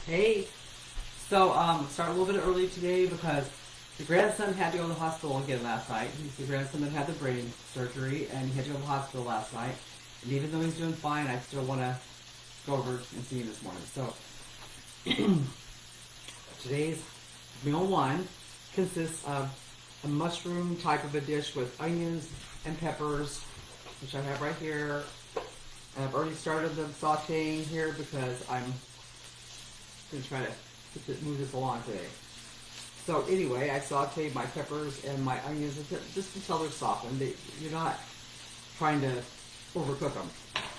Hey, so start a little bit early today because the grandson had to go to the hospital again last night. He's the grandson that had the brain surgery, and he had to go to the hospital last night. And even though he's doing fine, I still want to go over and see him this morning. So today's meal one consists of a mushroom type of a dish with onions and peppers, which I have right here. And I've already started the sauteing here because I'm going to try to move this along today. So anyway, I sauteed my peppers and my onions just until they're softened. You're not trying to overcook them.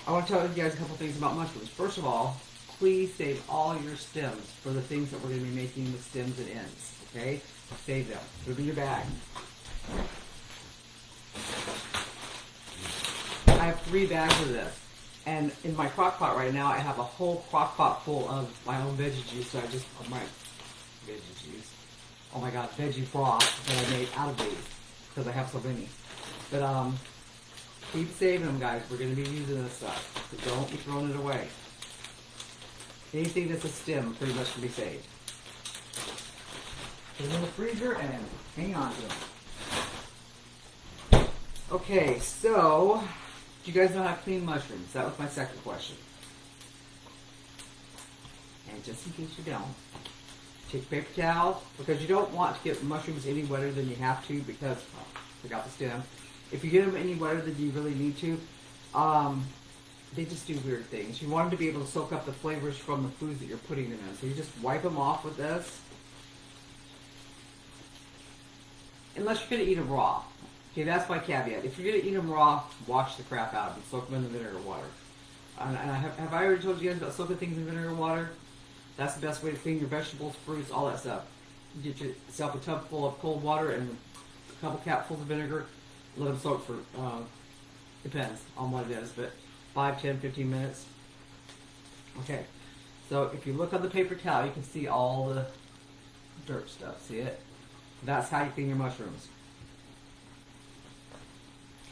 I want to tell you guys a couple things about mushrooms. First of all, please save all your stems for the things that we're going to be making with stems and ends. Okay? Save them. Put them in your bag. I have 3 bags of this. And in my crock pot right now, I have a whole crock pot full of my own veggie juice. So veggie broth that I made out of these because I have so many. But keep saving them, guys. We're going to be using this stuff, so don't be throwing it away. Anything that's a stem pretty much can be saved. Put them in the freezer and hang on to them. Okay, so do you guys know how to clean mushrooms? That was my second question. And just in case you don't, take a paper towel, because you don't want to get mushrooms any wetter than you have to because, forgot the stem. If you get them any wetter than you really need to, they just do weird things. You want them to be able to soak up the flavors from the foods that you're putting them in. So you just wipe them off with this. Unless you're going to eat them raw. Okay, that's my caveat. If you're going to eat them raw, wash the crap out of them. Soak them in the vinegar water. And have I already told you guys about soaking things in vinegar water? That's the best way to clean your vegetables, fruits, all that stuff. You get yourself a tub full of cold water and a couple capfuls of vinegar. Let them soak for, depends on what it is, but 5, 10, 15 minutes. Okay, so if you look on the paper towel, you can see all the dirt stuff. See it? That's how you clean your mushrooms.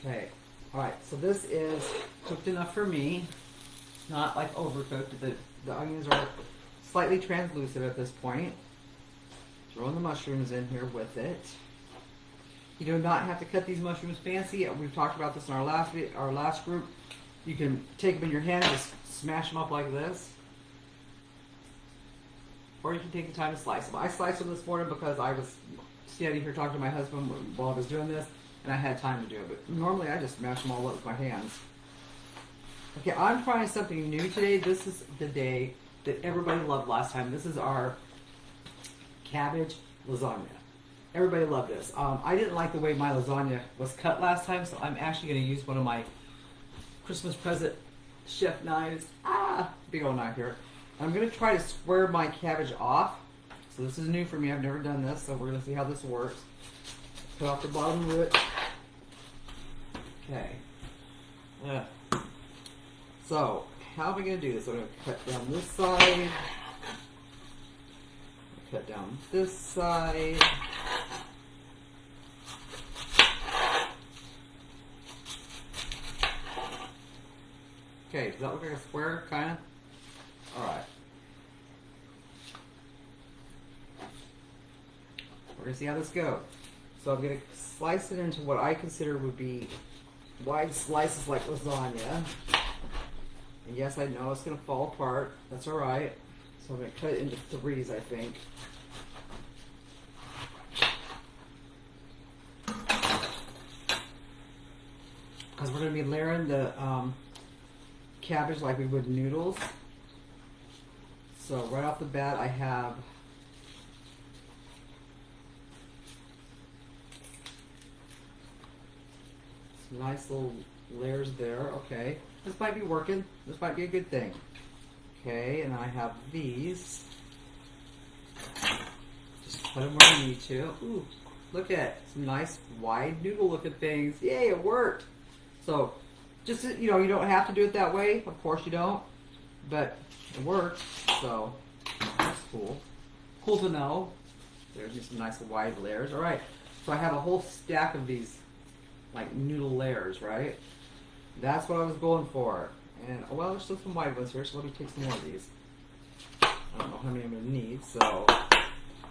Okay, alright, so this is cooked enough for me. It's not like overcooked. The onions are slightly translucent at this point. Throwing the mushrooms in here with it. You do not have to cut these mushrooms fancy. We've talked about this in our last group. You can take them in your hand and just smash them up like this. Or you can take the time to slice them. I sliced them this morning because I was standing here talking to my husband while I was doing this, and I had time to do it. But normally I just smash them all up with my hands. Okay, I'm trying something new today. This is the day that everybody loved last time. This is our cabbage lasagna. Everybody loved this. I didn't like the way my lasagna was cut last time, so I'm actually going to use one of my Christmas present chef knives. Big old knife here. I'm going to try to square my cabbage off. So this is new for me. I've never done this, so we're going to see how this works. Cut off the bottom of it. Okay. So, how am I going to do this? I'm going to cut down this side. Cut down this side. Okay, does that look like a square, kind of? Alright. We're going to see how this goes. So I'm going to slice it into what I consider would be wide slices like lasagna. And yes, I know it's going to fall apart. That's alright. So I'm going to cut it into 3s, I think. Because we're going to be layering the cabbage like we would noodles. So right off the bat, I have some nice little layers there. Okay, this might be working. This might be a good thing. Okay, and I have these. Just put them where I need to. Ooh, look at some nice wide noodle looking things. Yay, it worked. So just, you know, you don't have to do it that way. Of course you don't. But it worked. So that's cool. Cool to know. There's just some nice wide layers. Alright. So I have a whole stack of these like noodle layers, right? That's what I was going for. And well, there's still some wide ones here, so let me take some more of these. I don't know how many I'm going to need, so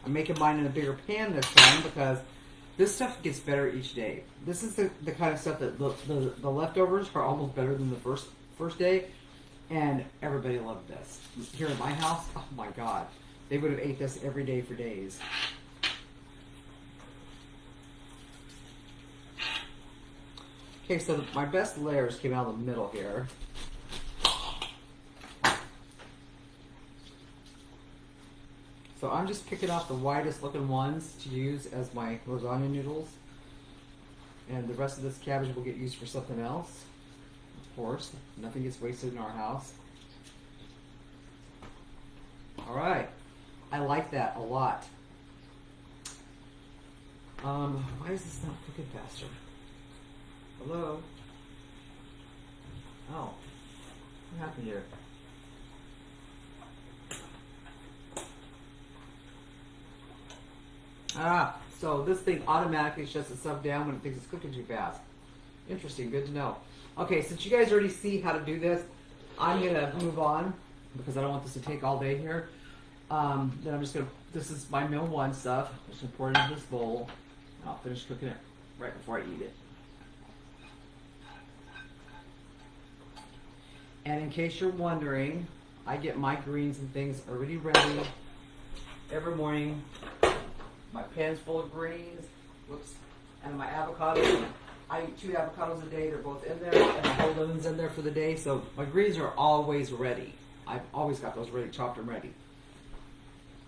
I'm making mine in a bigger pan this time because this stuff gets better each day. This is the kind of stuff that the leftovers are almost better than the first day, and everybody loved this. Here in my house, oh my God, they would have ate this every day for days. Okay, so my best layers came out of the middle here. So I'm just picking out the widest looking ones to use as my lasagna noodles. And the rest of this cabbage will get used for something else. Of course, nothing gets wasted in our house. Alright, I like that a lot. Why is this not cooking faster? Hello? Oh, what happened here? So this thing automatically shuts itself down when it thinks it's cooking too fast. Interesting, good to know. Okay, since you guys already see how to do this, I'm going to move on because I don't want this to take all day here. Then I'm just going to, this is my meal one stuff. I'm just going to pour it into this bowl. And I'll finish cooking it right before I eat it. And in case you're wondering, I get my greens and things already ready every morning. My pan's full of greens, whoops, and my avocados. I eat 2 avocados a day. They're both in there, and my whole lemon's in there for the day. So my greens are always ready. I've always got those ready, chopped and ready.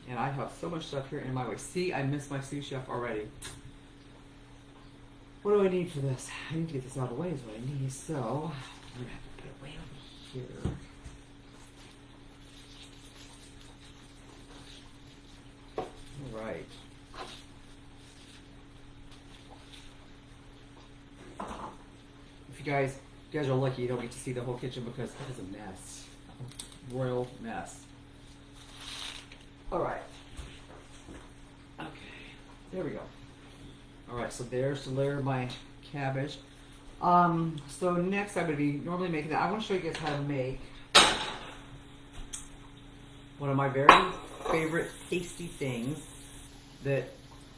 And I have so much stuff here in my way. See, I missed my sous chef already. What do I need for this? I need to get this out of the way is what I need. So I'm gonna have to put it way over here. All right. If you guys are lucky, you don't get to see the whole kitchen because it is a mess, a royal mess. All right. Okay, there we go. All right, so there's the layer of my cabbage. So next I'm going to be normally making that. I want to show you guys how to make one of my very favorite tasty things that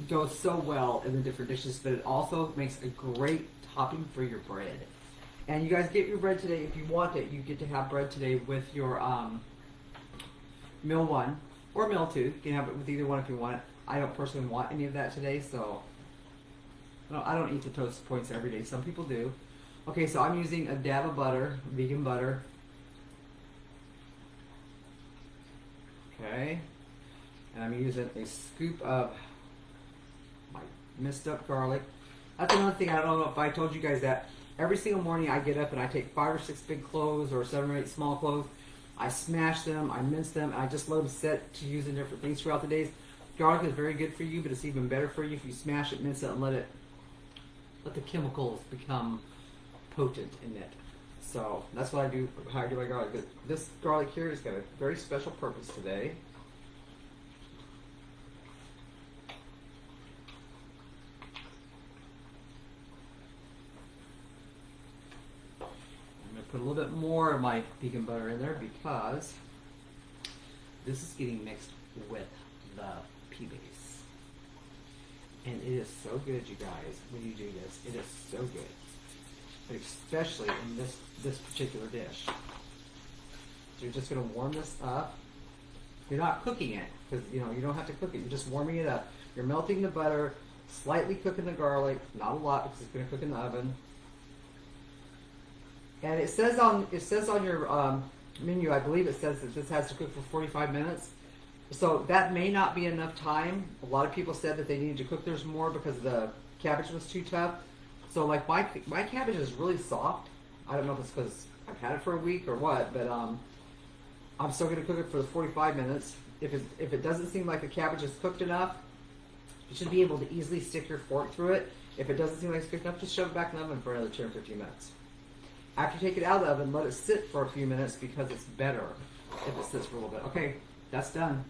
goes so well in the different dishes, but it also makes a great topping for your bread. And you guys get your bread today if you want it. You get to have bread today with your meal one or meal two. You can have it with either one if you want it. I don't personally want any of that today, so I don't eat the toast points every day. Some people do. Okay, so I'm using a dab of butter, vegan butter. Okay, and I'm using a scoop of my minced up garlic. That's another thing, I don't know if I told you guys that. Every single morning I get up and I take 5 or 6 big cloves or 7 or 8 small cloves. I smash them, I mince them, and I just let them set to use in different things throughout the days. Garlic is very good for you, but it's even better for you if you smash it, mince it, and let the chemicals become potent in it. So that's what I do, how I do my garlic. This garlic here has got a very special purpose today. Put a little bit more of my vegan butter in there because this is getting mixed with the pea base. And it is so good, you guys, when you do this. It is so good. But especially in this particular dish. So you're just going to warm this up. You're not cooking it because you don't have to cook it. You're just warming it up. You're melting the butter, slightly cooking the garlic, not a lot because it's going to cook in the oven. And it says on your menu, I believe it says that this has to cook for 45 minutes. So that may not be enough time. A lot of people said that they needed to cook theirs more because the cabbage was too tough. So like my cabbage is really soft. I don't know if it's because I've had it for a week or what, but I'm still going to cook it for 45 minutes. If it doesn't seem like the cabbage is cooked enough, you should be able to easily stick your fork through it. If it doesn't seem like it's cooked enough, just shove it back in the oven for another 10 or 15 minutes. After you take it out of the oven, let it sit for a few minutes because it's better if it sits for a little bit. Okay, that's done.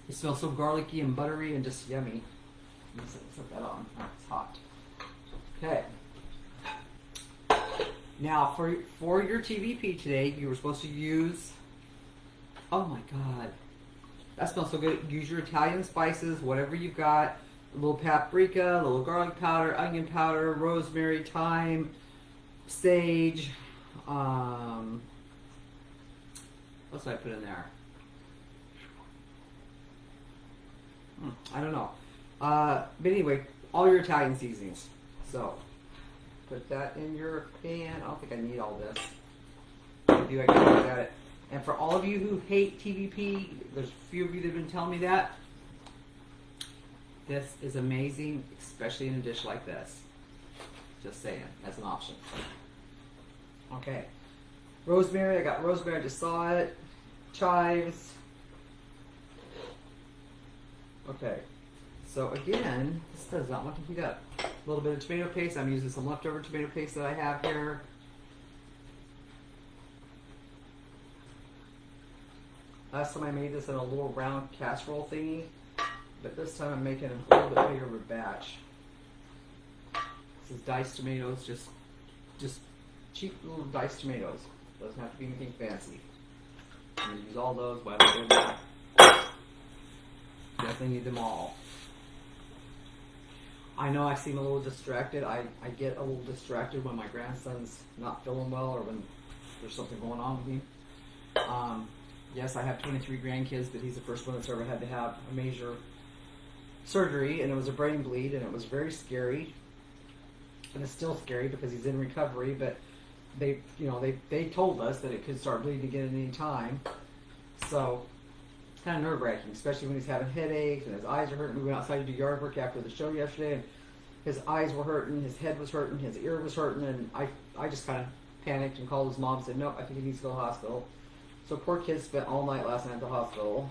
It smells so garlicky and buttery and just yummy. Let's set that on. Oh, it's hot. Okay. Now, for your TVP today, you were supposed to use Oh my God. That smells so good. Use your Italian spices, whatever you've got. A little paprika, a little garlic powder, onion powder, rosemary, thyme, sage. What did I put in there? I don't know. But anyway, all your Italian seasonings. So, put that in your pan. I don't think I need all this. If I do, I can look at it. And for all of you who hate TVP, there's a few of you that have been telling me that. This is amazing, especially in a dish like this. Just saying, that's an option. Okay. Rosemary, I got rosemary, I just saw it. Chives. Okay. So again, this does not want to heat up. A little bit of tomato paste. I'm using some leftover tomato paste that I have here. Last time I made this in a little round casserole thingy, but this time I'm making a little bit bigger of a batch. This is diced tomatoes, just cheap little diced tomatoes. Doesn't have to be anything fancy. I'm going to use all those, but definitely need them all. I know I seem a little distracted. I get a little distracted when my grandson's not feeling well or when there's something going on with me. Yes, I have 23 grandkids, but he's the first one that's ever had to have a major surgery, and it was a brain bleed, and it was very scary. And it's still scary because he's in recovery, but they told us that it could start bleeding again at any time. So it's kind of nerve-wracking, especially when he's having headaches and his eyes are hurting. We went outside to do yard work after the show yesterday, and his eyes were hurting, his head was hurting, his ear was hurting, and I just kind of panicked and called his mom and said, nope, I think he needs to go to the hospital. So poor kid spent all night last night at the hospital.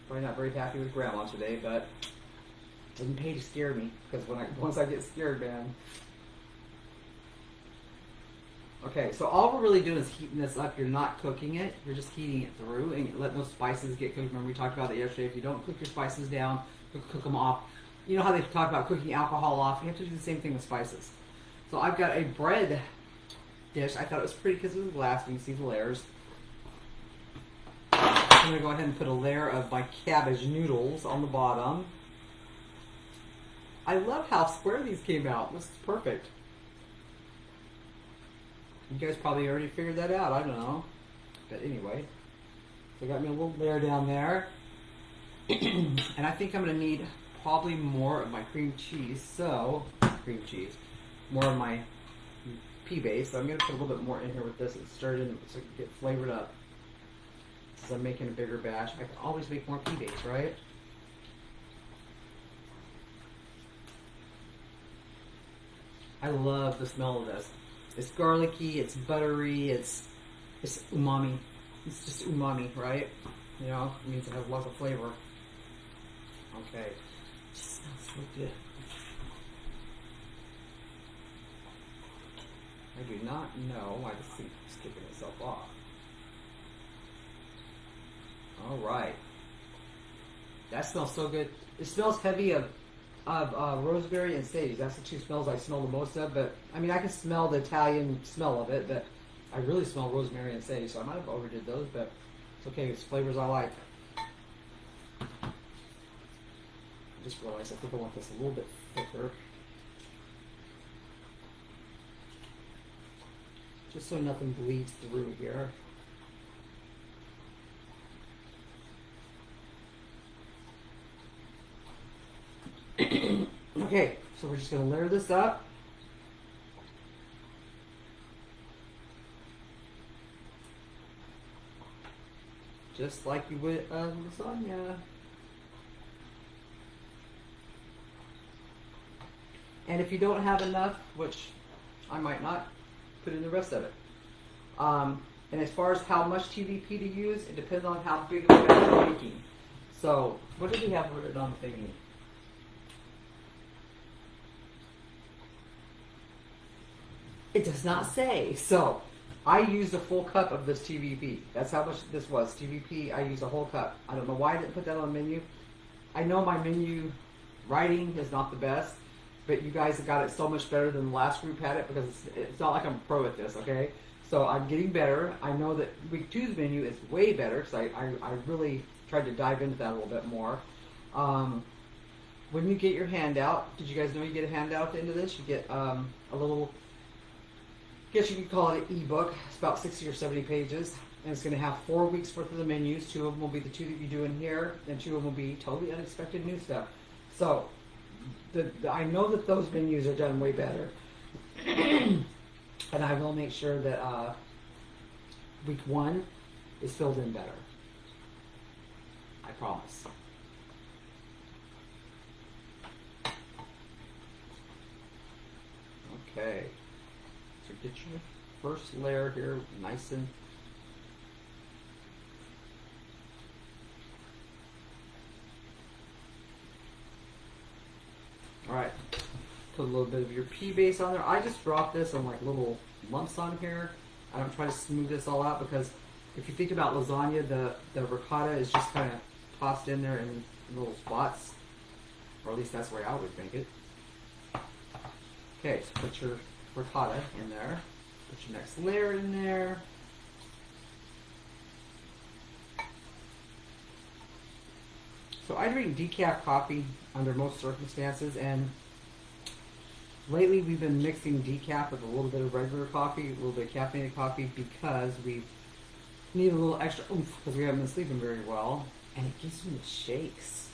Probably not very happy with Grandma today, but didn't pay to scare me, because once I get scared, man. Okay, so all we're really doing is heating this up. You're not cooking it. You're just heating it through and letting those spices get cooked. Remember we talked about that yesterday. If you don't cook your spices down, cook them off. You know how they talk about cooking alcohol off? You have to do the same thing with spices. So I've got a bread dish. I thought it was pretty because it was glass. You can see the layers. I'm going to go ahead and put a layer of my cabbage noodles on the bottom. I love how square these came out. This is perfect. You guys probably already figured that out. I don't know. But anyway. So I got me a little layer down there. And I think I'm going to need probably more of my cream cheese. So, more of my pea base. So I'm going to put a little bit more in here with this and stir it in so it can get flavored up. Since I'm making a bigger batch, I can always make more pea base, right? I love the smell of this. It's garlicky, it's buttery, it's umami. It's just umami, right? You know, it means it has lots of flavor. Okay. It just smells so good. I do not know why this thing is kicking itself off. Alright. That smells so good. It smells heavy of rosemary and sage. That's the two smells I smell the most of, but I mean I can smell the Italian smell of it, but I really smell rosemary and sage, so I might have overdid those, but it's okay, it's flavors I like. I just realized I think I want this a little bit thicker. Just so nothing bleeds through here. Okay, so we're just going to layer this up. Just like you would lasagna. And if you don't have enough, which I might not, put in the rest of it. And as far as how much TVP to use, it depends on how big of a batch you're making. So, what do we have written on the thingy? It does not say. So, I used a full cup of this TVP. That's how much this was. TVP, I used a whole cup. I don't know why I didn't put that on the menu. I know my menu writing is not the best, but you guys have got it so much better than the last group had it, because it's not like I'm a pro at this, okay? So I'm getting better. I know that week two's menu is way better because I really tried to dive into that a little bit more. When you get your handout, did you guys know you get a handout at the end of this? You get a little, I guess you could call it an ebook. It's about 60 or 70 pages. And it's going to have 4 weeks worth of the menus. 2 of them will be the 2 that you do in here, and 2 of them will be totally unexpected new stuff. So I know that those menus are done way better. And I will make sure that week 1 is filled in better. I promise. Okay. So get your first layer here nice and alright. Put a little bit of your pea base on there. I just drop this in like little lumps on here. I don't try to smooth this all out because if you think about lasagna, the ricotta is just kind of tossed in there in little spots. Or at least that's the way I would make it. Okay, so put your ricotta in there. Put your next layer in there. So I drink decaf coffee under most circumstances, and lately we've been mixing decaf with a little bit of regular coffee, a little bit of caffeinated coffee, because we need a little extra oomph because we haven't been sleeping very well, and it gives me the shakes.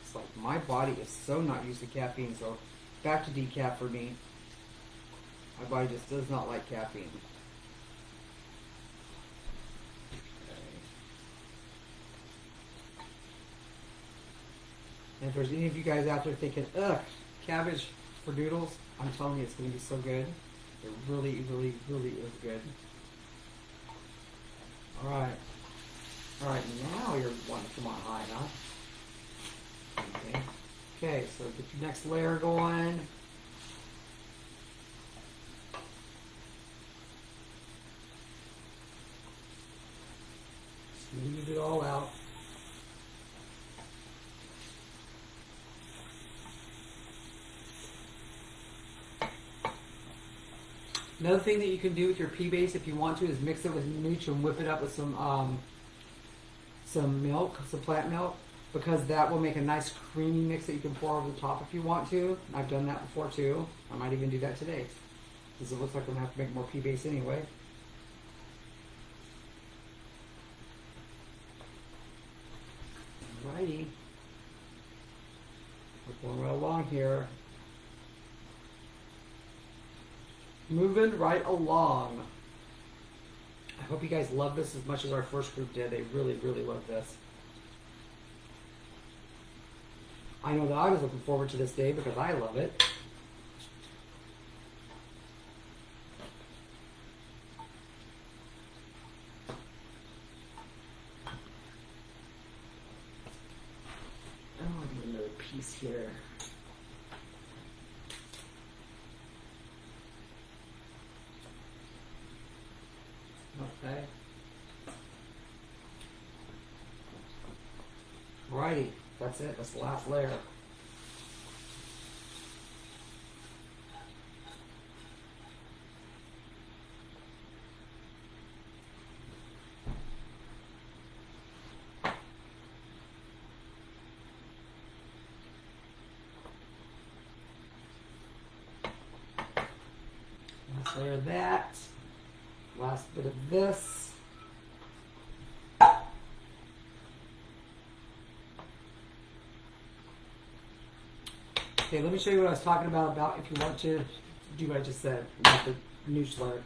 It's like my body is so not used to caffeine, so back to decaf for me. My body just does not like caffeine. And if there's any of you guys out there thinking, ugh, cabbage for noodles, I'm telling you, it's going to be so good. It really, really, really is good. Alright. Alright, now you're wanting to come on high, huh? Okay. Okay, so get your next layer going. Smooth it all out. Another thing that you can do with your pea base if you want to is mix it with nooch and whip it up with some milk, some plant milk, because that will make a nice creamy mix that you can pour over the top if you want to. I've done that before too. I might even do that today because it looks like I'm going to have to make more pea base anyway. Alrighty. We're going right along here. Moving right along. I hope you guys love this as much as our first group did. They really, really loved this. I know that I was looking forward to this day because I love it. Oh, I need another piece here. Okay. Righty, that's it. That's the last layer. Last layer of that. Last bit of this. Okay, let me show you what I was talking about if you want to do what I just said about the nooch layer.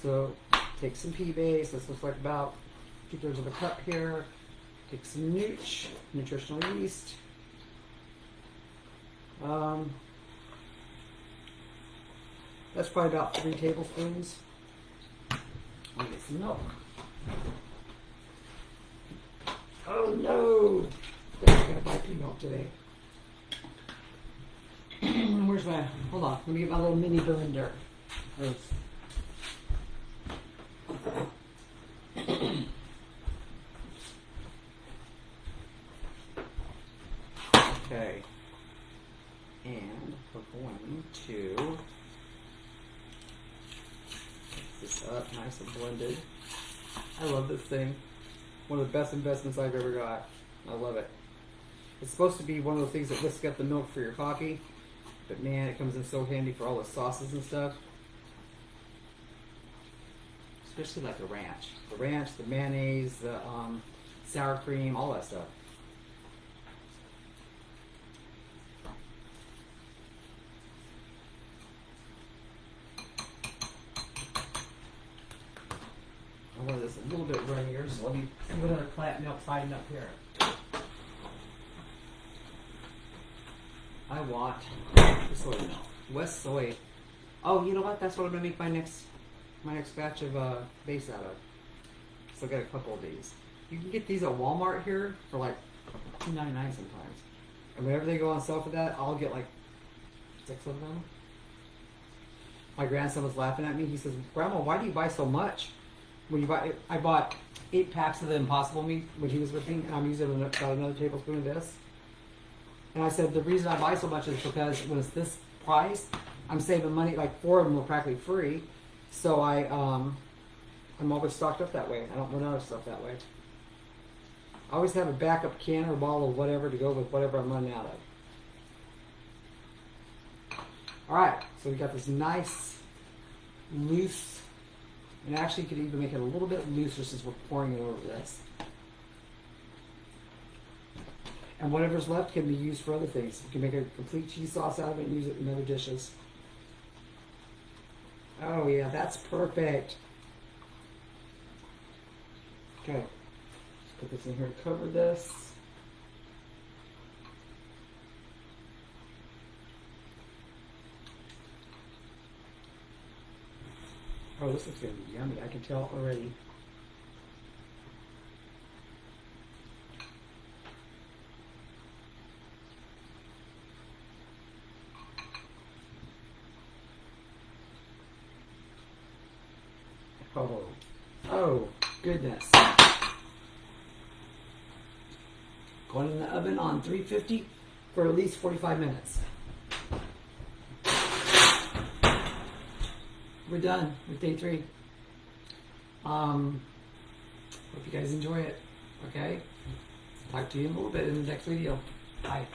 So take some pea base. This looks like about 2/3 of a cup here. Take some nooch, nutritional yeast. That's probably about 3 tablespoons. I'll get some milk. Oh no! I'm gonna buy pea milk today. Where's my, hold on, let me get my little mini blender. Okay. And we're going to this up nice and blended. I love this thing. One of the best investments I've ever got. I love it. It's supposed to be one of those things that whisks up the milk for your coffee, but man, it comes in so handy for all the sauces and stuff. Especially like the ranch. The ranch, the mayonnaise, the sour cream, all that stuff. I want this a little bit runnier, so let me see what other plant milk's hiding up here. I want soy milk. West soy. Oh, you know what? That's what I'm gonna make my next batch of base out of. So I got a couple of these. You can get these at Walmart here for like $2.99 sometimes. And whenever they go on sale for that, I'll get like 6 of them. My grandson was laughing at me. He says, "Grandma, why do you buy so much?" When you buy, I bought 8 packs of the Impossible Meat when he was with me, and I'm using about another tablespoon of this. And I said, the reason I buy so much is because when it's this price, I'm saving money. Like 4 of them are practically free, so I'm always stocked up that way. I don't run out of stuff that way. I always have a backup can or bottle of whatever to go with whatever I'm running out of. All right, so we got this nice, loose, and actually you could even make it a little bit looser since we're pouring it over this. And whatever's left can be used for other things. You can make a complete cheese sauce out of it and use it in other dishes. Oh yeah, that's perfect. Okay, let's put this in here to cover this. Oh, this looks going to be yummy. I can tell already. Oh, goodness. Going in the oven on 350 for at least 45 minutes. We're done with day 3. Hope you guys enjoy it. Okay? Talk to you in a little bit in the next video. Bye.